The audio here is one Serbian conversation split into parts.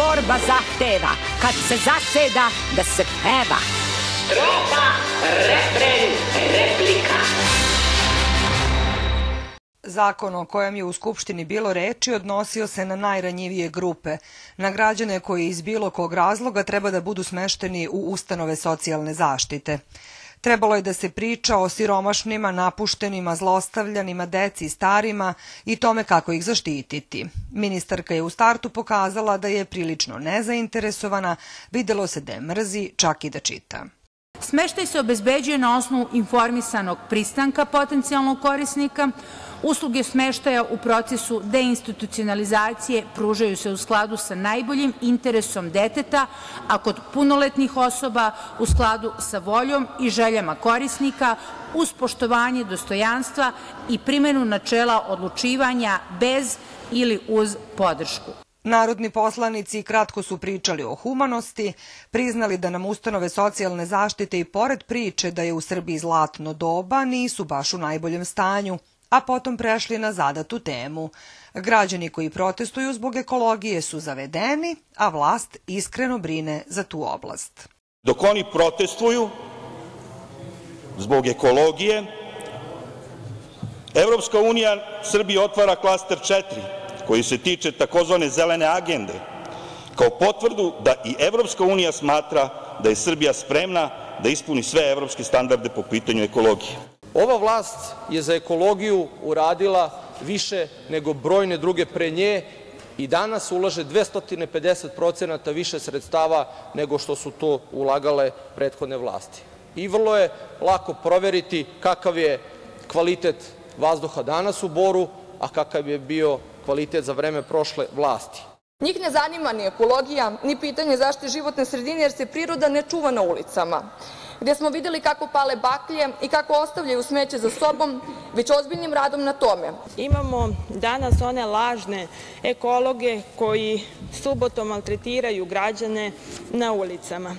borba zahteva, kad se zaseda da se peva. Strofa, refren, replika. Zakon o kojem je u Skupštini bilo reči odnosio se na najranjivije grupe, na građane koji iz bilo kog razloga treba da budu smešteni u ustanove socijalne zaštite. Trebalo je da se priča o siromašnima, napuštenima, zlostavljanima, deci i starima i tome kako ih zaštititi. Ministarka je u startu pokazala da je prilično nezainteresovana, videlo se da je mrzi čak i da čita. Smeštaj se obezbeđuje na osnovu informisanog pristanka potencijalnog korisnika. Usluge smeštaja u procesu deinstitucionalizacije pružaju se u skladu sa najboljim interesom deteta, a kod punoletnih osoba u skladu sa voljom i željama korisnika uz poštovanje dostojanstva i primjenu načela odlučivanja bez ili uz podršku. Narodni poslanici kratko su pričali o humanosti, priznali da nam ustanove socijalne zaštite i pored priče da je u Srbiji zlatno doba nisu baš u najboljem stanju, a potom prešli na zadatu temu. Građani koji protestuju zbog ekologije su zavedeni, a vlast iskreno brine za tu oblast. Dok oni protestuju zbog ekologije, Evropska unija Srbiji otvara klaster 4, koji se tiče takozvane zelene agende, kao potvrdu da i Evropska unija smatra da je Srbija spremna da ispuni sve evropske standarde po pitanju ekologije. Ova vlast je za ekologiju uradila više nego brojne druge pre nje i danas ulaže 250% više sredstava nego što su to ulagale prethodne vlasti. I vrlo je lako proveriti kakav je kvalitet vazduha danas u Boru, a kakav je bio kvalitet za vreme prošle vlasti. Njih ne zanima ni ekologija, ni pitanje zaštite životne sredine, jer se priroda ne čuva na ulicama, gde smo videli kako pale baklje i kako ostavljaju smeće za sobom, već ozbiljnim radom na tome. Imamo danas one lažne ekologe koji subotom maltretiraju građane na ulicama.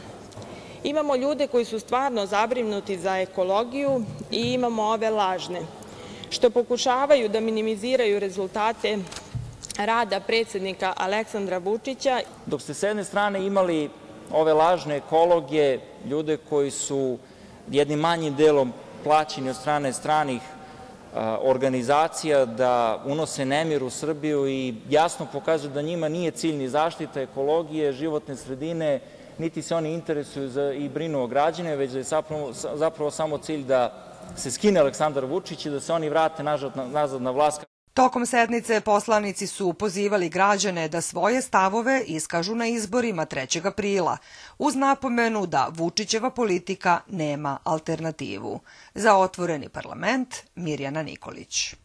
Imamo ljude koji su stvarno zabrinuti za ekologiju i imamo ove lažne, što pokušavaju da minimiziraju rezultate rada predsednika Aleksandra Vučića. Dok ste s jedne strane imali ove lažne ekologe, ljude koji su jednim manjim delom plaćeni od strane stranih organizacija da unose nemir u Srbiju i jasno pokazuju da njima nije cilj ni zaštita ekologije, životne sredine, niti se oni interesuju i brinu o građanima, već da je zapravo samo cilj da se skine Aleksandar Vučić i da se oni vrate nazad na vlast. Tokom sednice poslanici su pozivali građane da svoje stavove iskažu na izborima 3. aprila, uz napomenu da Vučićeva politika nema alternativu. Za Otvoreni parlament, Mirjana Nikolić.